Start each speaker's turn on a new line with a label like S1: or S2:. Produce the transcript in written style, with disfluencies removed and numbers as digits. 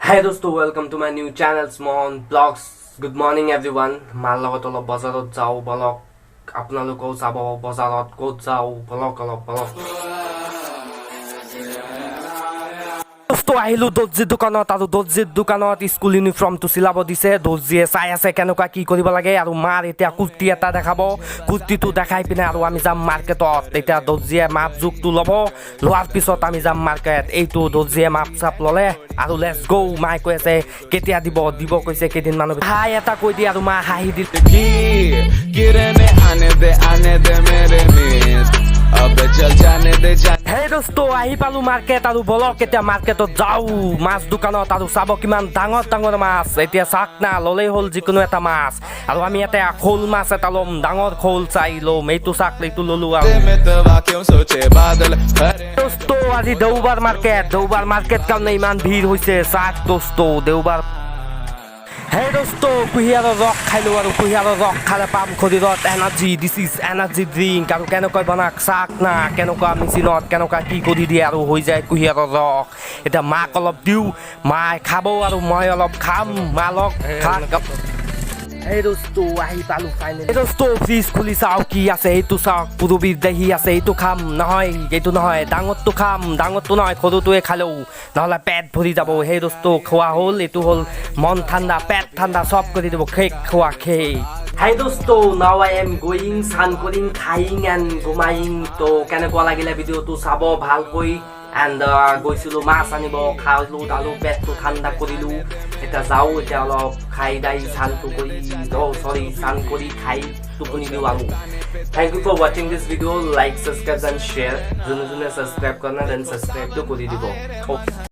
S1: Hi दोस्तों, welcome to my new channel small blogs. Good morning everyone. मार লগত অলপ বজাৰত যাওঁ বলক, আপোনালোকেও যাব বজাৰত, ক'ত যাওঁ বলক অলপ বলক। দোস্ত আহিলো দৰ্জিৰ দোকানত, আৰু দৰ্জিৰ দোকানত স্কুল ইউনিফৰ্মটো চিলাব দিছে। দৰ্জিয়ে চাই আছে কেনেকুৱা কি কৰিব লাগে, আৰু মাৰ এতিয়া কুৰ্তি এটা দেখাব। কুৰ্তিটো দেখাই পিনে আৰু আমি যাম মাৰ্কেটত। এতিয়া দৰ্জিয়ে মাপ জোখটো ল'ব, লোৱাৰ পিছত আমি যাম মাৰ্কেট। এইটো দৰ্জিয়ে মাপ চাপ ল'লে আৰু লেটছ গো। মায়ে কৈ আছে কেতিয়া দিব কৈছে কেইদিনমানৰ। হাই এটা কৈ দিয়ে আৰু মা হাঁহি দি হে দোস্ত আহি পালো মাৰ্কেট, আৰু বলক এতিয়া মাৰ্কেটত যাওঁ। মাছ দোকানত আৰু চাব কিমান ডাঙৰ ডাঙৰ মাছ। এতিয়া চাক না ল'লেই হ'ল যিকোনো এটা মাছ, আৰু আমি এটা শ'ল মাছ এটা ল'ম, ডাঙৰ শ'ল চাই ল'ম। এইটো চাক এইটো ল'লো। আৰু দোস্ত আজি দেওবাৰ মাৰ্কেট কাৰণে ইমান ভিৰ হৈছে। চাক দোস্ত দেওবাৰ। হে দোস্ত কুঁহিয়াৰৰ ৰস খাইলো, আৰু কুঁহিয়াৰৰ ৰস খালে পাম শৰীৰত energy. This is energy drink. আৰু কেনেকৈ বনাক চাক না, কেনেকুৱা মেচিনত কেনেকুৱা কি কৰি দিয়ে আৰু হৈ যায় কুঁহিয়াৰৰ ৰস। এতিয়া মাক অলপ দিওঁ, মায়ে খাব আৰু মই অলপ খাম। মালক খাক। এই দোস্ত আহি পালো ফাইনেলি। এই দোস্ত ফ্ৰিজ খুলি চাওঁ কি আছে। এইটো চাওক পুৰবীৰ দহি আছে, এইটো খাম। নহয় এইটো নহয়, ডাঙৰটো খাম। ডাঙৰটো নহয় সৰুটোৱে খালেও নহ'লে পেট ভৰি যাব। সেই দোস্ত খোৱা হ'ল। এইটো হ'ল মন ঠাণ্ডা পেট ঠাণ্ডা চব কৰি দিব। খেক খোৱা খেক। Hi dosto, now I am going sun কৰিম, খাইং এণ্ড ঘুমাইং। তো কেনেকুৱা লাগিলে ভিডিঅ'টো চাব ভালকৈ। এণ্ড গৈছিলোঁ মাছ আনিব, খালোঁ দালোঁ, পেটটো ঠাণ্ডা কৰিলোঁ। এতিয়া যাওঁ, এতিয়া অলপ খাই দাই চানটো কৰি চান কৰি খাই টোপনি দিওঁ। আৰু থেংক ইউ ফৰ ৱাচিং this video'. Like subscribe and share. যোনে যোনে ছাবস্ক্ৰাইব কৰা নাই দেন ছাবস্ক্ৰাইবটো কৰি দিব।